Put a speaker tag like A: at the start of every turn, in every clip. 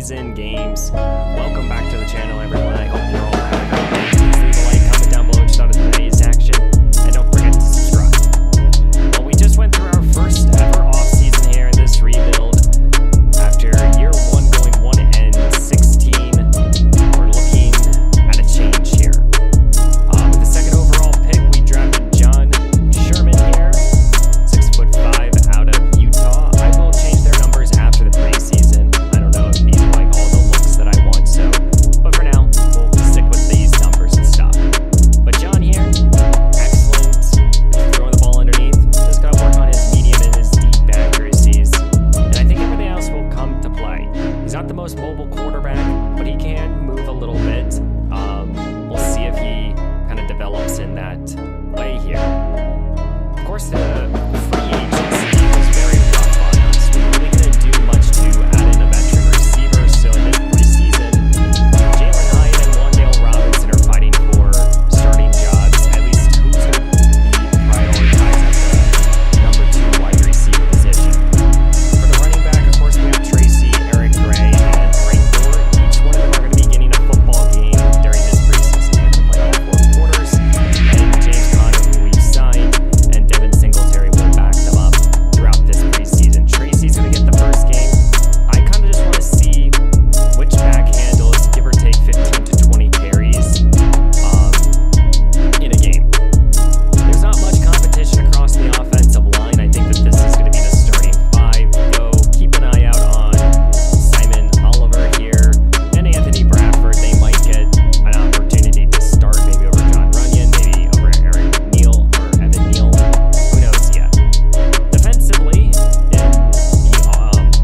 A: preseason games. Welcome back to the channel, everyone. I hope you're all having a great day. Please leave a like, comment down below just out of today's action, and don't forget to subscribe. Well, we just went through our first ever off-season here in this rebuild. After year 1 going 1-16, we're looking at a change here. With the second overall pick, we drafted John Sherman here, 6'5" out of Utah. I will change their numbers after the preseason. I don't know if these are like all the looks that I want, so, but for now, we'll stick with these numbers and stuff. But John here, excellent, throwing the ball underneath. Just gotta work on his medium and his deep accuracies, and I think everything else will come to play. He's not the most mobile quarterback, but he can move a little bit. We'll see if he kind of develops in that way here. Of course, the free agency was very rough on us. We really couldn't do much to add in a veteran receiver, so in this preseason, Jalen Hyatt and Wandale Robinson are fighting for starting jobs. At least who's going to be prioritized at the number 2 wide receiver position. For the running back, of course, we have Tracy, Eric Gray, and Frank Gore. Each one of them are going to be getting a football game during this preseason. They have to play all 4 quarters, and James Conner, who we've signed, and Devin Singletary will back them up throughout this preseason. Tracy's going to get the first game. I kind of just want to see which back handles, give or take 15 to 20 carries in a game. There's not much competition across the offensive line. I think that this is going to be the starting 5, though keep an eye out on Simon Oliver here and Anthony Bradford. They might get an opportunity to start maybe over John Runyon, maybe over Eric Neal or Evan Neal. Who knows yet? Defensively,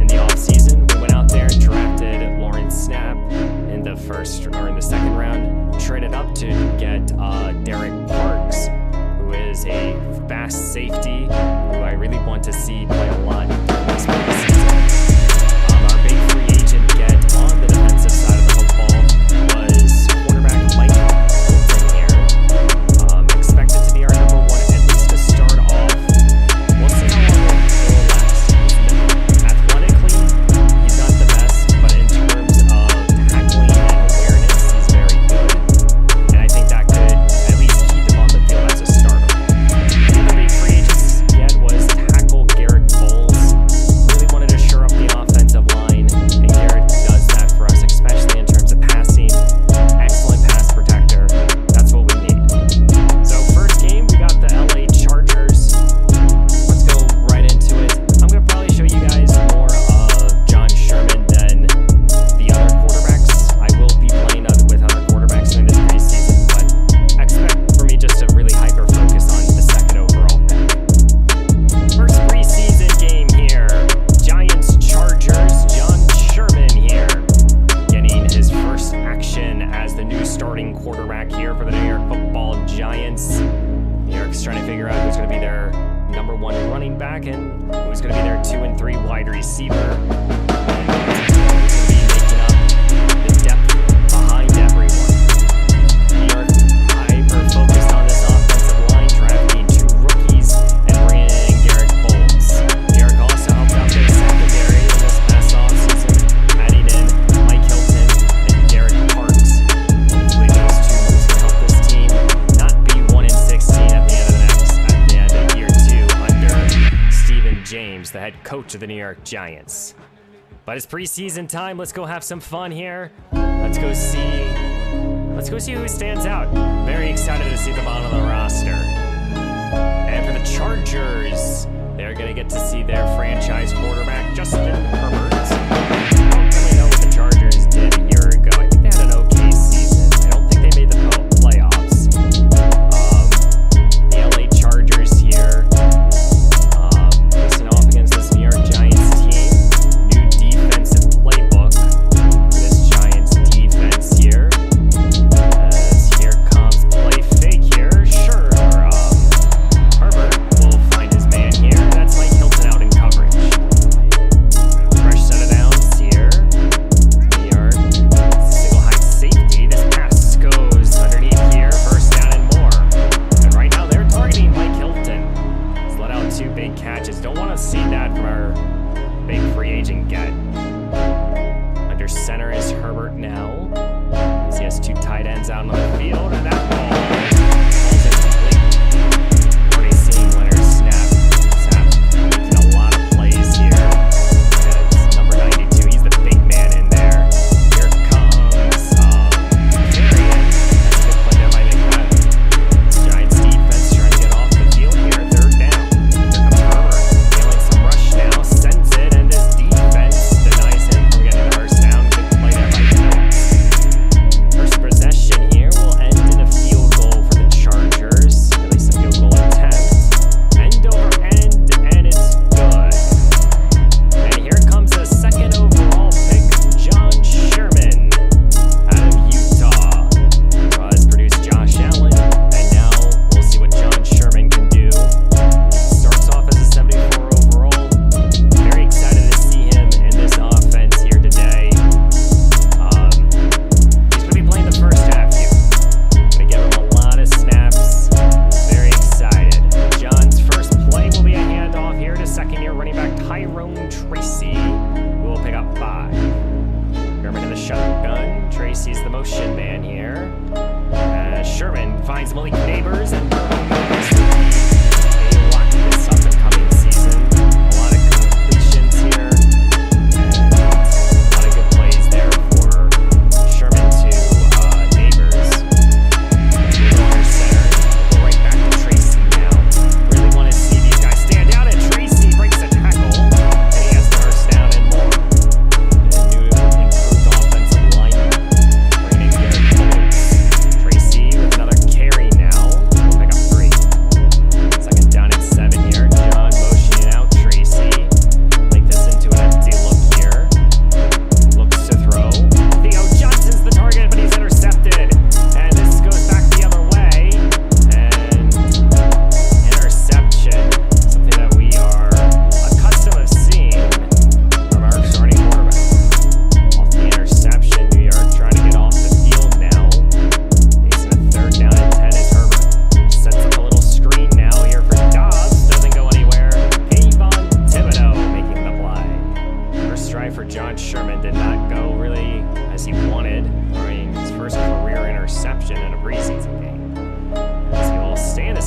A: in the offseason, we went out there and drafted Lawrence Snap in the first or in the second round, traded up to get Derek Parks, who is a fast safety who I really want to see play a lot during this preseason. Our big free agent get on the defensive side of the football was quarterback Mike Hilton here. Expected to be our number 1, at least to start off. We'll see how long it will last. Athletically, he's not the best, but in terms of tackling and awareness, he's very good. And I think that could at least keep him on the field as a starter. The other big free agents yet was tackle Garrett Bowles. Really wanted to shore up the offensive line, and Garrett does that for us, especially in terms of passing. Excellent pass protector. That's what we need. So first game, we got the LA Chargers. Let's go right into it. I'm going to probably show you guys more of John Sherman than the other quarterbacks. I will be playing with other quarterbacks during this preseason, but expect for me just to really hyper-focus on the second overall pick. First preseason game here. Giants-Chargers. John Sherman here getting his first action as the new starting quarterback here for the New York Football Giants. New York's trying to figure out who's going to be their number 1 running back and who's going to be their 2 and 3 wide receiver. And who's going to be making up the depth behind everyone. New York hyper-focused on this offensive line, drafting 2 rookies and bringing in Garrett Bowles. New York also helped out their secondary in this past offseason, adding in Mike Hilton and Derek Parks. Hopefully those 2 moves will help this team not be 1-16 at the end of year 2 under Stephen James, the head coach of the New York Giants. But it's preseason time. Let's go have some fun here. Let's go see who stands out. Very excited to see them on the roster. And for the Chargers, they're going to get to see their franchise quarterback, Justin Herbert. I don't really know what the Chargers did a year ago. I think they had an okay season. I don't think they made the playoffs. The LA Chargers here, facing off against this New York Giants team. New defensive playbook for this Giants defense here. As here comes play fake here.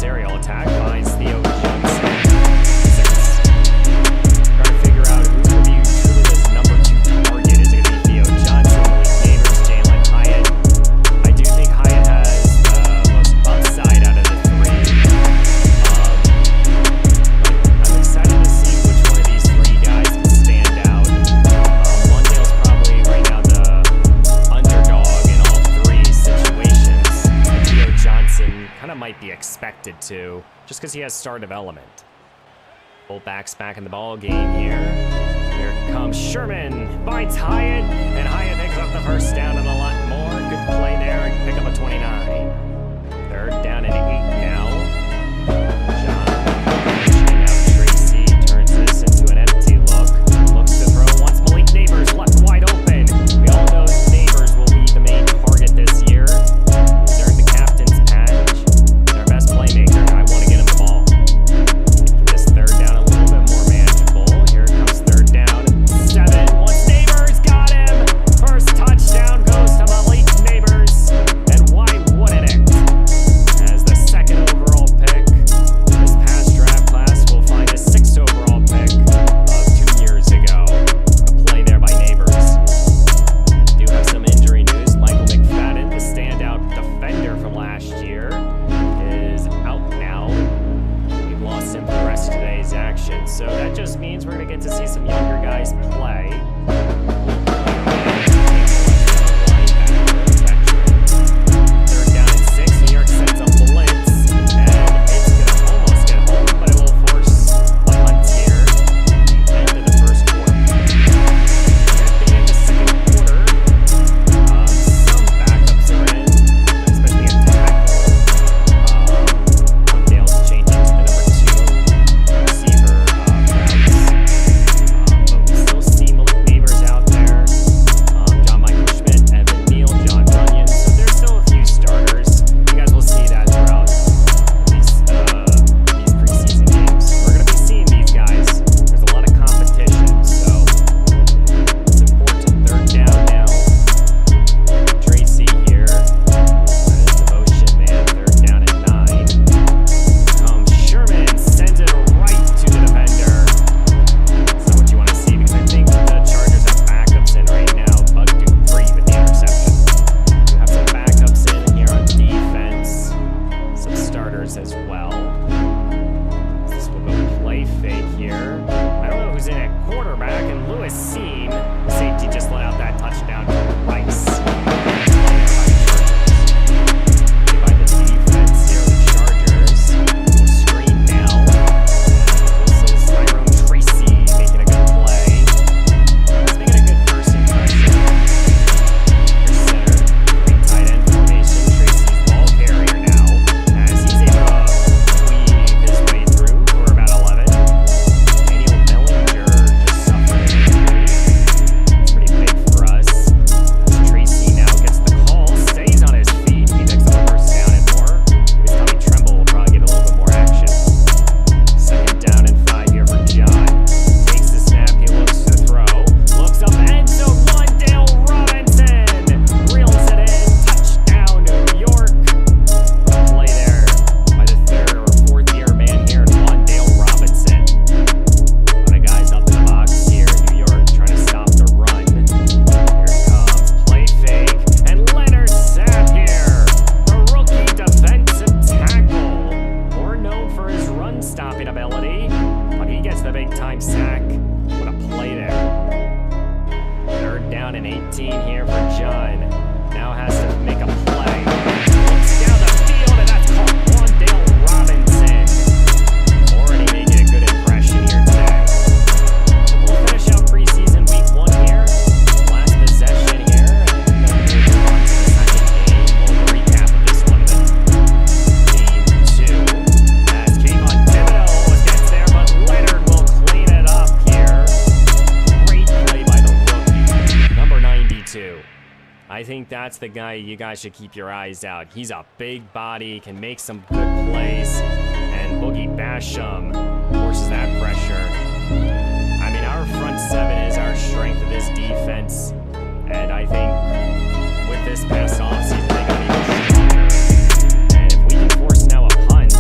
A: aerial attack. Finds Theo Johnson. 6. Trying to figure out who's going to be truly this number 2 target. Is it going to be Theo Johnson, Malik Neighbors, Jalen Hyatt? I do think Hyatt has the most upside out of the 3. I'm excited to see which one of these 3 guys can stand out. Wandale's probably right now the underdog in all 3 situations. And Theo Johnson kind of might be expected to, just because he has star development. Fullback's back in the ball game here. Here comes Sherman, finds Hyatt, and Hyatt picks up the first down and a lot more. Good play there and pick up a 29. 3rd down and 8 now. John pushing out Tracy, turns this into an empty look. Looks to throw once Malik Neighbors left wide open. We all know Neighbors will be the main target this year. He's earned the captain's patch. Their best playmaker. I want to get him the ball. This 3rd down a little bit more manageable. Here comes 3rd down. 7. Once Neighbors got him. First touchdown goes to Malik Neighbors. And why wouldn't it? As the 2nd overall pick, this past draft class will find a 6th overall pick of 2 years ago. A play there by Neighbors. Do have some injury news. Michael McFadden, the standout defender from last year, is out now. We've lost him for the rest of today's action, so that just means we're going to get to see some younger guys play. 3rd down and 6. New York sends a blitz, and it's going to almost get home, but it will force a punt here at the end of the 1st quarter. At the end of the 2nd quarter, some backups are in, especially a tackle. Wandale's changing to the number 2 receiver routes. But we still see Malik Neighbors out there. John Michael Schmidt, Evan Neal, John Runyon. So there's still a few starters. You guys will see that throughout these preseason games. We're going to be seeing these guys. There's a lot of competition, so it's important. 3rd down now. Tracy here. That is the motion man. 3rd down and 9. Comes Sherman, sends it right to the defender. That's not what you want to see, because I think the Chargers have backups in right now. Bug Dupree with the interception. We have some backups in here on defense. Some starters as well. This will go play fake here. I don't know who's in at quarterback, and Lewis Seam, the safety, just let out that touchdown to Rice. By the defense here, the Chargers. Will screen now. This is Tyrone Tracy making a good play. He's making a good first impression. Here's center. Great tight end formation. Tracy's ball carrier now, as he's able to weave his way through for about 11. Daniel Bellinger just suffered an injury. It's pretty big for us. As Tracy now gets the call, stays on his feet. He picks up a first down and more. His Tommy Tremble will probably get a little bit more action. 2nd down and 5 here for John. Takes the snap, he looks to throw. Looks up, end zone, Wandale Robinson reels it in. Touchdown, New York. A play there by the 3rd or 4th year man here, Wandale Robinson. A lot of guys up in the box here in New York trying to stop the run. Here it comes, play fake, and Leonard Sapp here, the rookie defensive tackle, more known for his run-stopping ability, but he gets the big-time sack. What a play there. 3rd down and 18 here for John. Now has to make a play. Looks down the field, and that's called Wandale Robinson. Already making a good impression here today. We'll finish out preseason week 1 here. Last possession here, and then we'll move on to the 2nd game. We'll recap of this one, and then game 2. As Kayvon Thibodeau gets there, but Leonard will clean it up here. Great play by the rookie, number 92. I think that's the guy you guys should keep your eyes out. He's a big body, can make some good plays, and Boogie Basham forces that pressure. I mean, our front 7 is our strength of this defense, and I think with this past offseason, they got even stronger. And if we can force now a punt,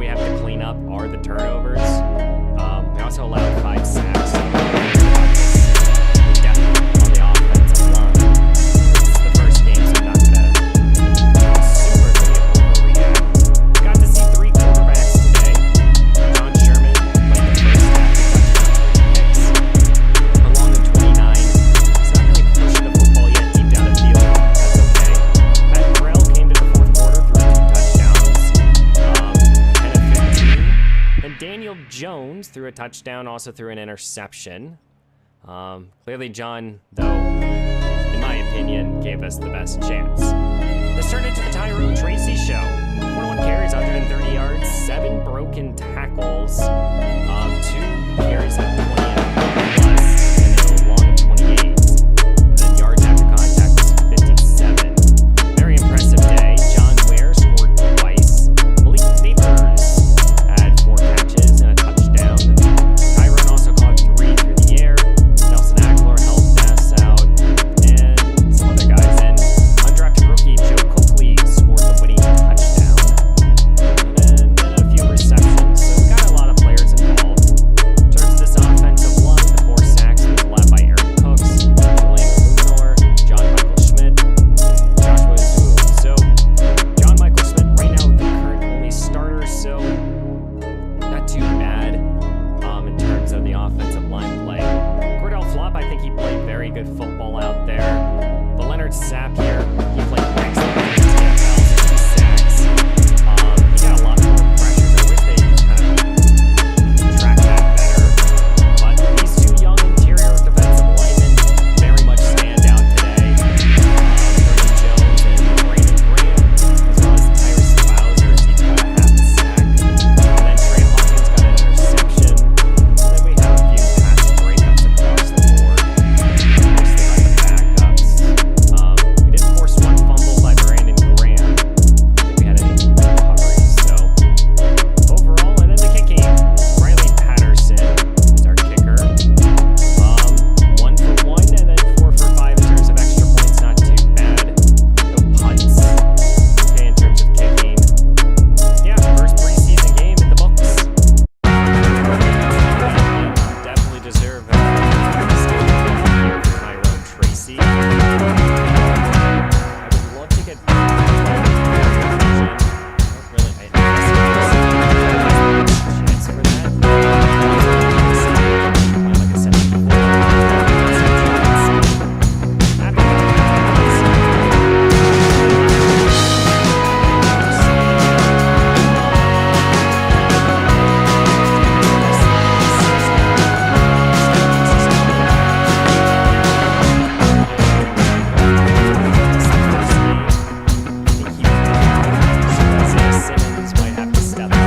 A: we have to clean up are the turnovers. We also allowed 5 sacks. On the offensive line. It's the first game, so I'm not gonna super overreact. Got to see 3 quarterbacks today. John Sherman played the first half, picks. Along in 29. He's not really pushing the football yet deep down the field. That's okay. Matt Corral came to the fourth quarter, threw 2 touchdowns. 10 of 15. And Daniel Jones threw a touchdown, also threw an interception. Clearly John, though, in my opinion, gave us the best chance. This turned into the Tyrone Tracy show. 21 carries, 130 yards, 7 broken tackles, 2 carries of 20 plus, and a long of 28. And then yards after contact was 57. Very impressive day. John Ware scored twice. Malik Neighbors had 4 catches and a touchdown. Tyrone also caught 3 through the air. Nelson Aguilar helped pass out, and some other guys. And undrafted rookie Joe Coakley scored the winning touchdown. And then a few receptions, so we got a lot of players involved. In terms of this offensive line, the 4 sacks was led by Eric Cooks, Julian Luminor, John Michael Schmidt, and Joshua Zhu. So John Michael Schmidt right now the current only starter, so not too bad in terms of the offensive line play. Cordell Flop, I think he played very good football out there. But Leonard Sapp here, he played excellent in the NFL, 2 sacks. He got a lot more pressures. I wish they kind of track that better. But these 2 young interior defensive linemen very much stand out today. Vernon Jones and Brandon Graham, as well as Tyrus Bowser, as each got a half a sack. And then Trey Hawkins got an interception. Then we have a few pass breakups across the board. Mostly by the backups. We did force 1 fumble by Brandon Graham. I don't think we had any recoveries. So overall, and then the kicking. Riley Patterson is our kicker. 1 for 1, and then 4 for 5 in terms of extra points. Not too bad. No punts. Okay, in terms of kicking. Yeah, first preseason game in the books. Definitely deserve a here for Tyrone Tracy. I would love to get really chance for that. Like I said before, Simmons might have to step up.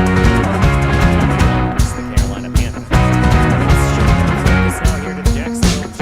A: It's the Carolina Panthers. Focus now here to Jacksonville.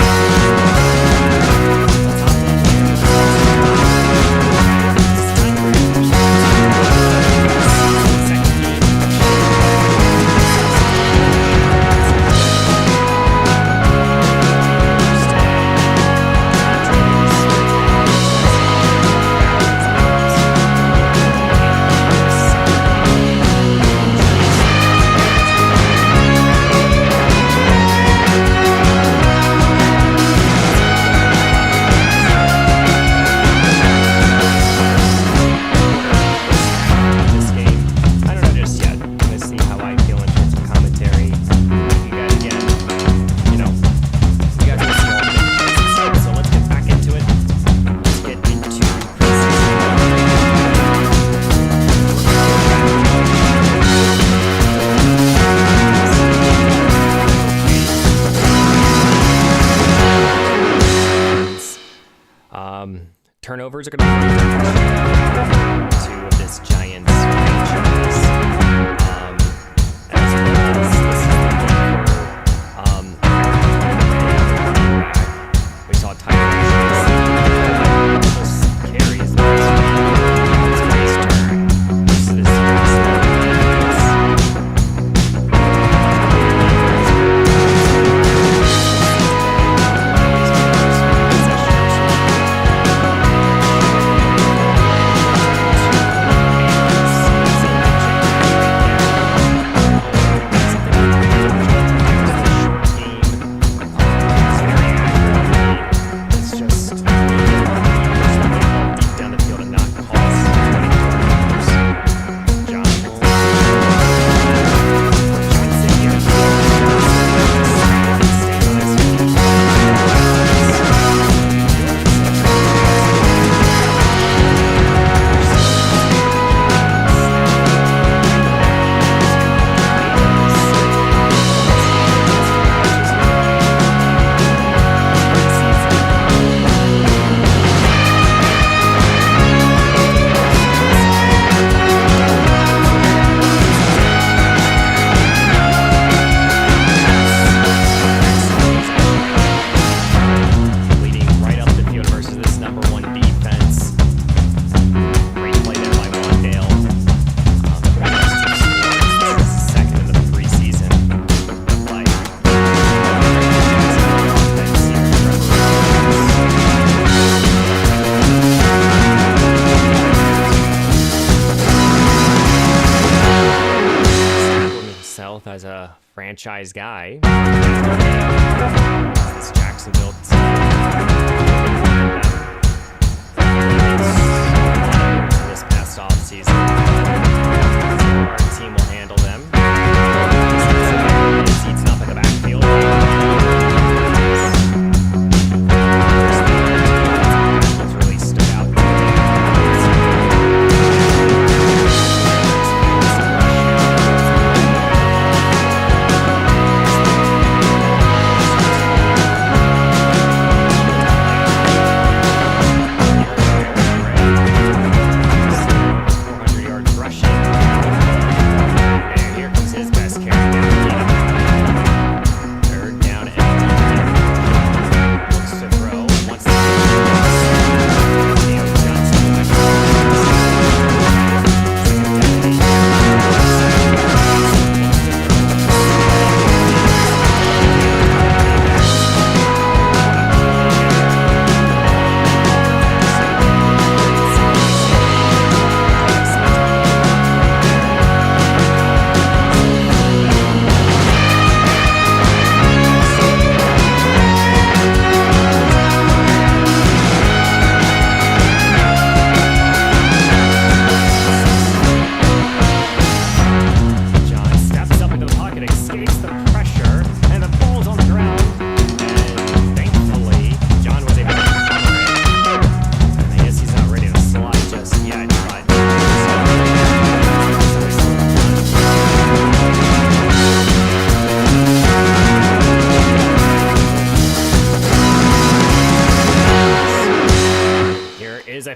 A: This game, I don't know just yet. I'm gonna see how I feel in terms of commentary. You guys again, you know, you guys are gonna see all the different places. So let's get back into it. Let's get into turnovers are going to be to this Giants franchise. As well as this is the game for we saw Tyrone Tracy almost carries it's a nice turn. This is himself as a franchise guy. This Jacksonville team. This past offseason. Our team will handle them. It's eaten up in the backfield. Really stood out.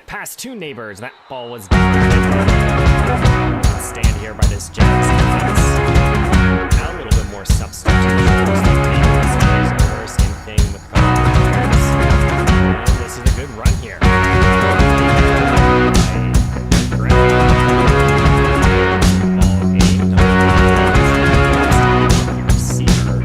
A: Past two neighbors. That ball was stand here by this Jags defense. Now a little bit more substitution. Same thing with players. And this is a good run here. Ball aimed on the receiver.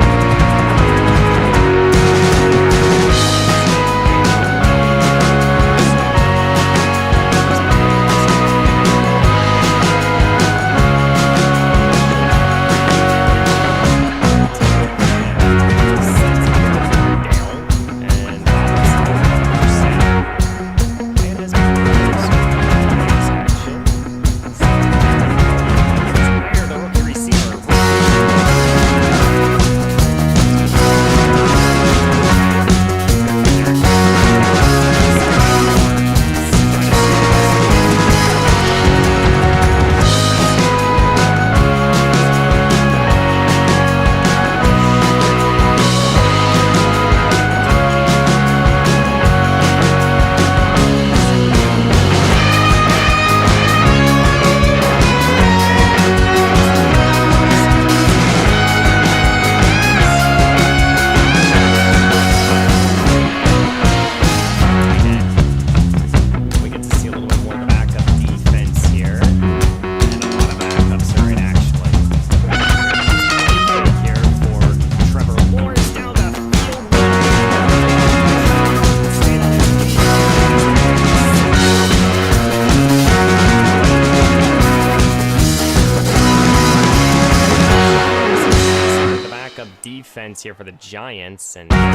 A: Defense here for the Giants, and that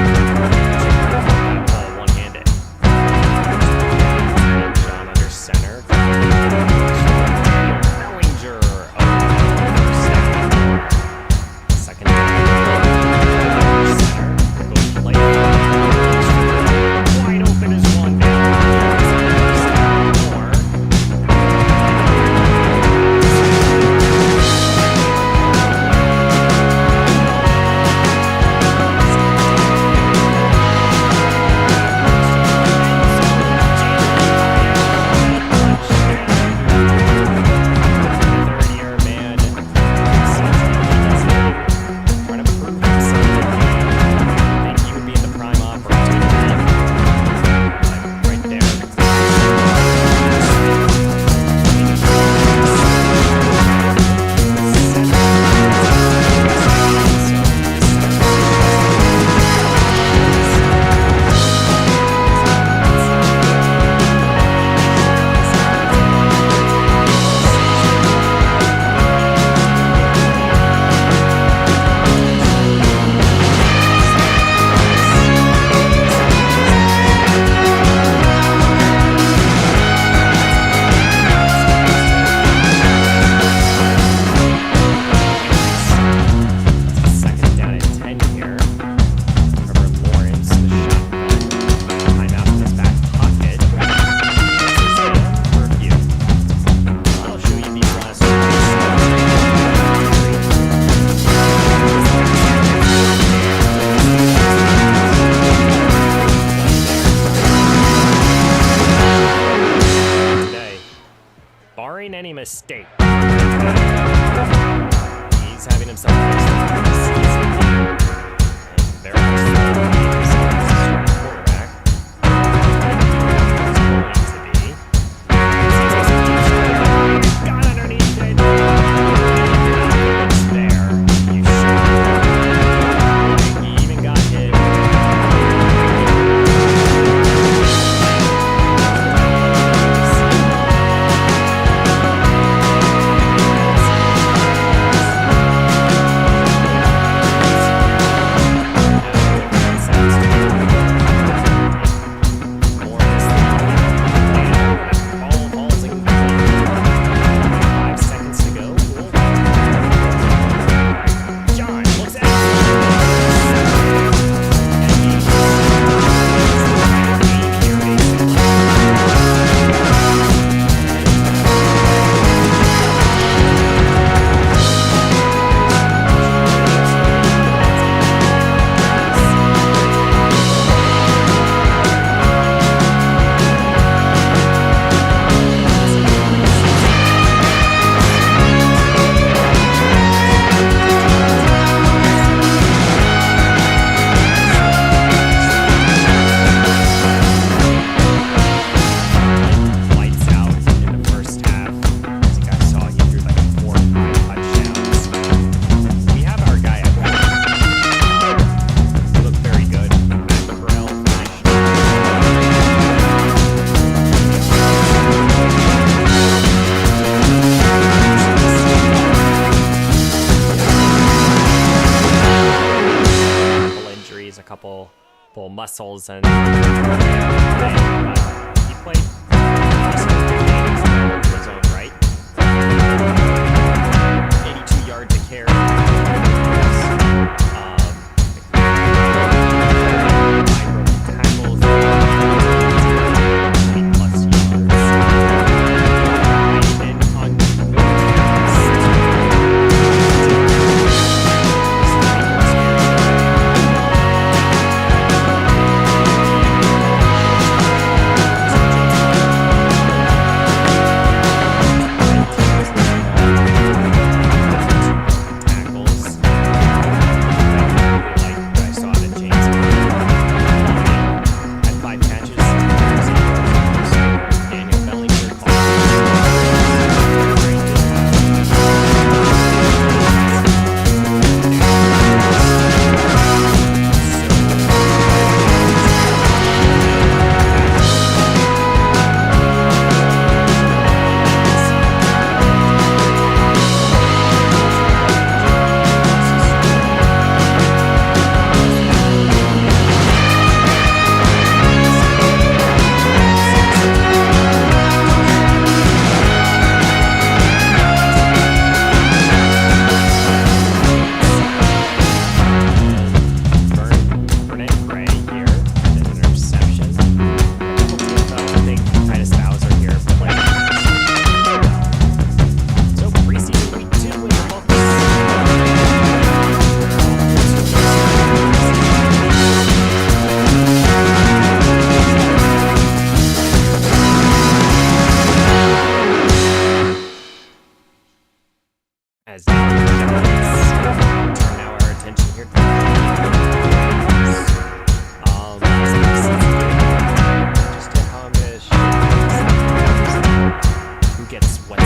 A: ball one-handed. John under center. Bellinger first down. Second down. Center. Goes play. Wide open is one down. More. State. He's having himself a nice preseason game. And very much so as a starting quarterback. He's going to be. Got underneath it. It's there. You should. He even got hit. Couple muscles and he played in his own right. 82 yards a carry. Tackles. 20 plus yards. And on as turn now our attention here to just to accomplish who gets what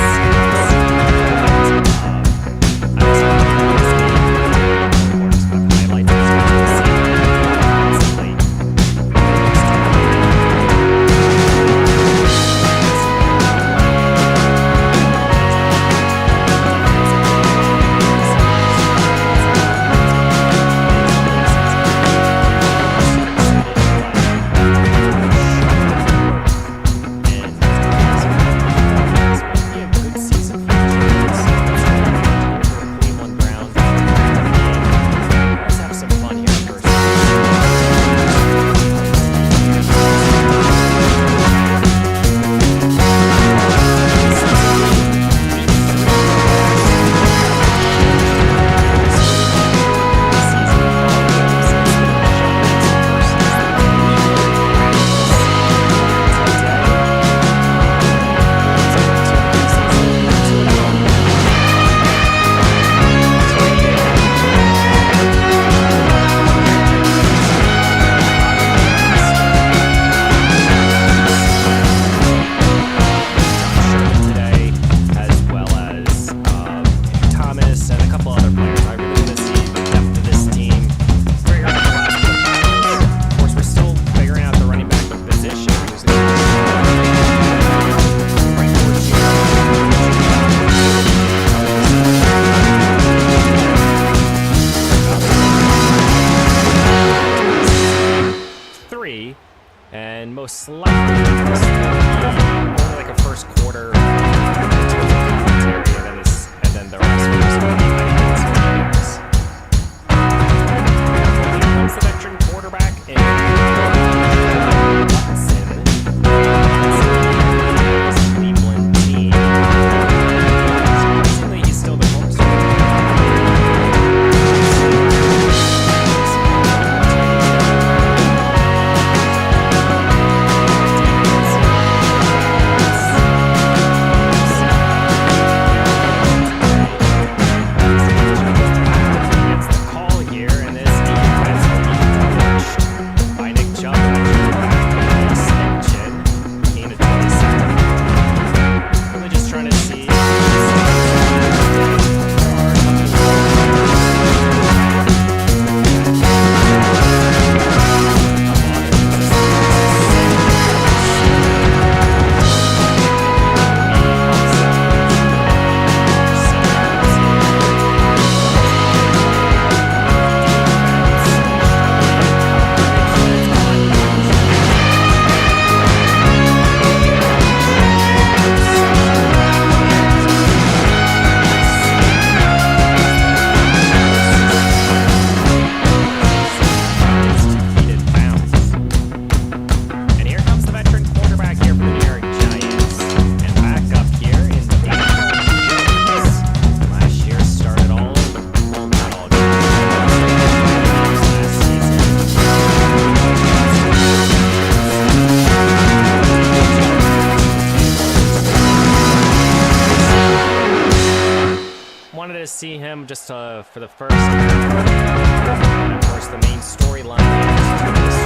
A: wanted to see him just for the first half. And of course, the main storyline is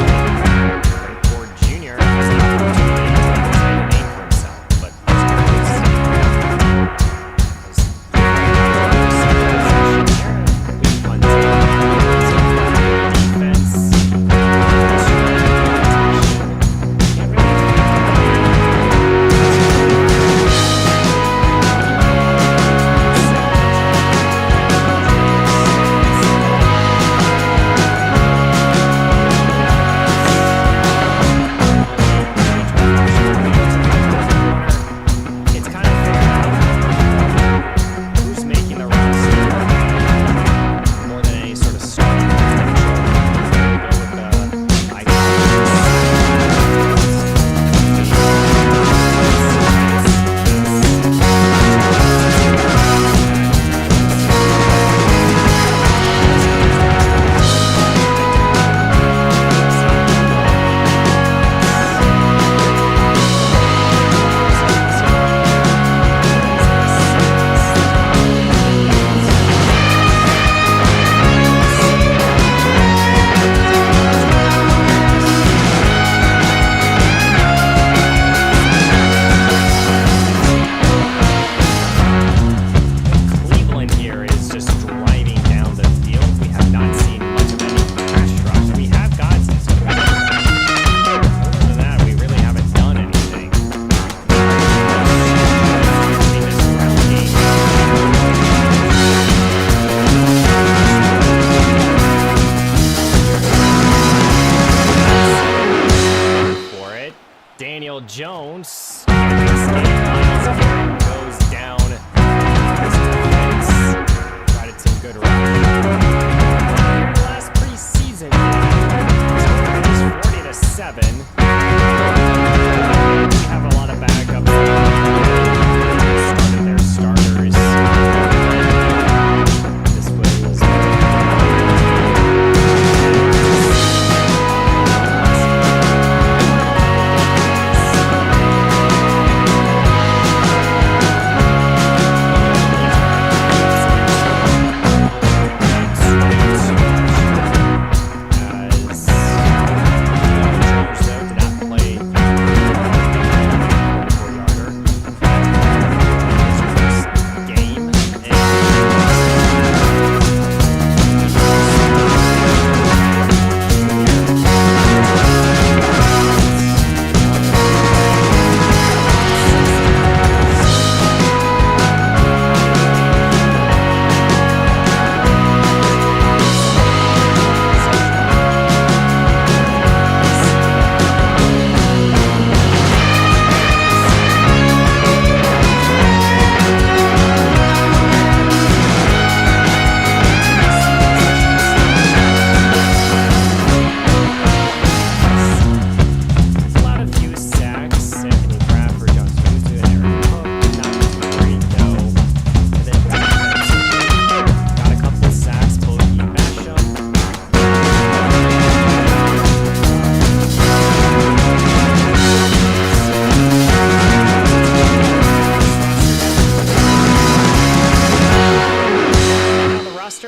A: Frank Ford Jr. has an opportunity to make a name for himself. But Jones goes down. This defense provided some good runs. Last preseason game is 40-7. We have a lot of backups. Started their starters. This was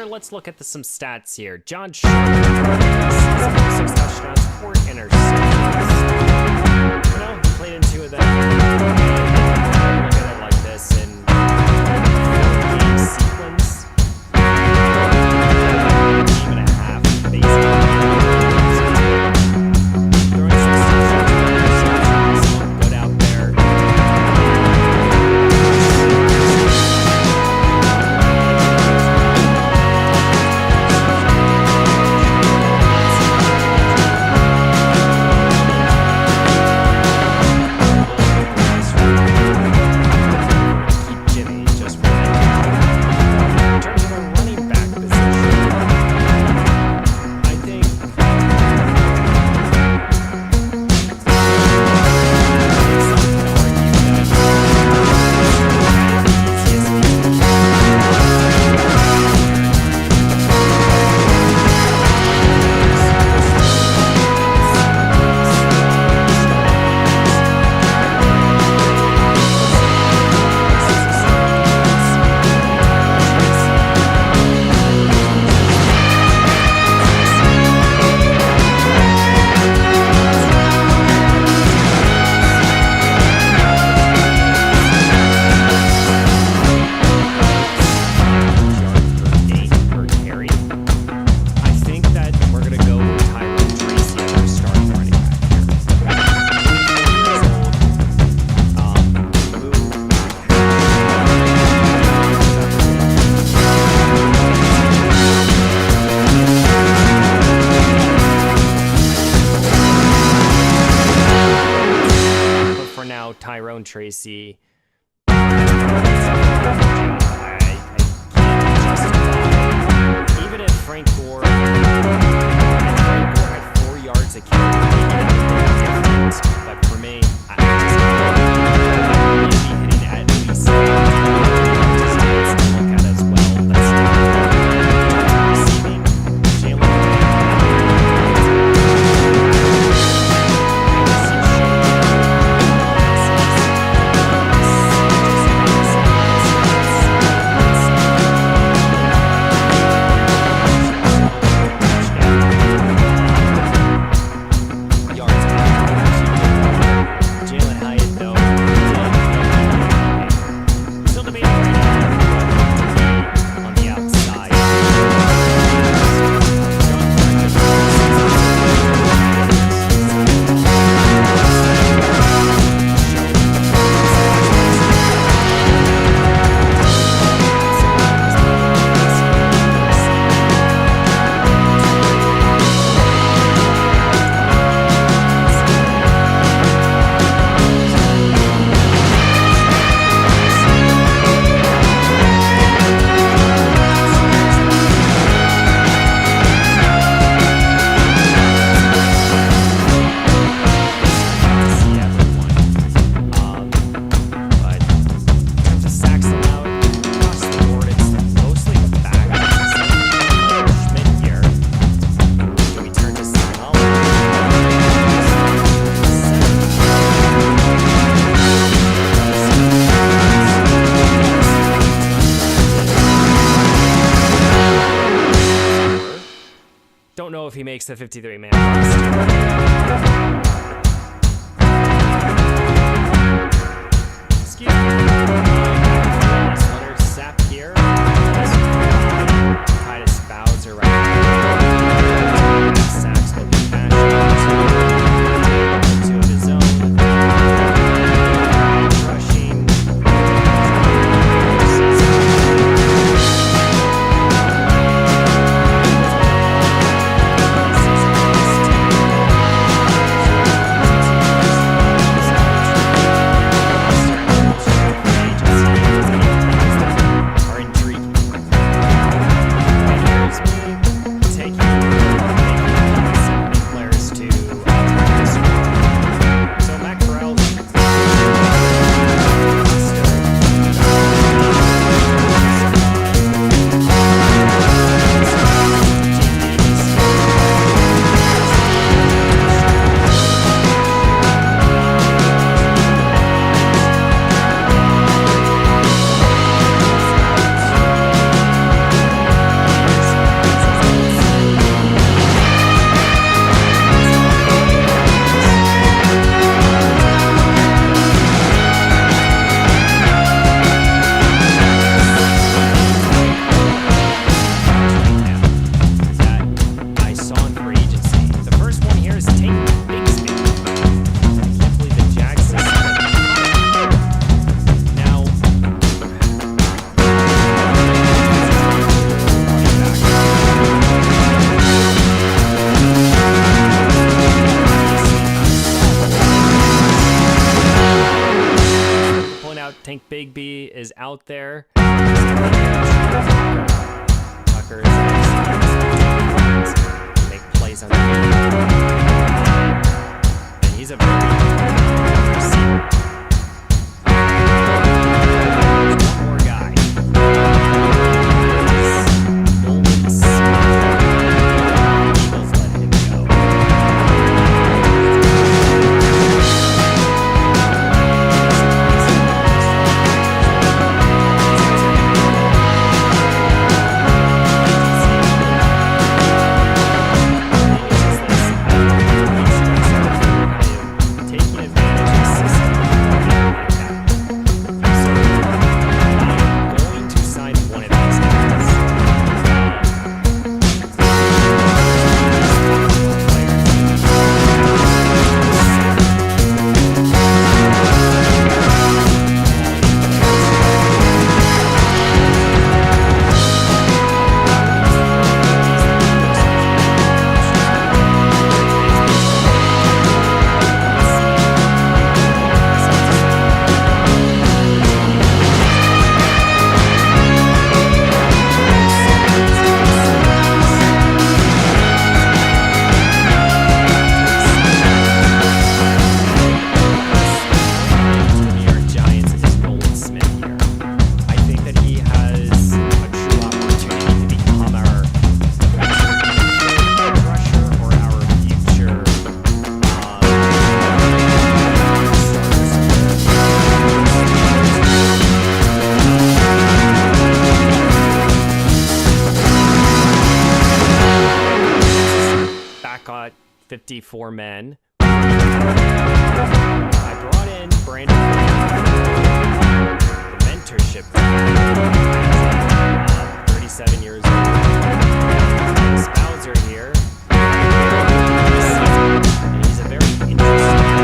A: let's look at some stats here. John Sharp, 6 touchdowns, 4 interceptions. You know, he played in 2 of them. Look at it like this in 4-game sequence. Game and a half, basically. Throwing 6 touchdowns, good out there. Tracy. I can't justify, even if Frank Gore had 4 yards a carry, but for me, I just be hitting at least look at as well. That's receiving Jalen. Don't know if he makes the 53-man roster. Excuse me. Hunter Sapp here. Titus Bowser right now. Sacks will be fashion. 2 of his own. Rushing. 54 men. I brought in Brandon, the mentorship, 37 years old. Spouser here. And he's a very interesting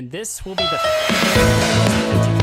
A: and this will be the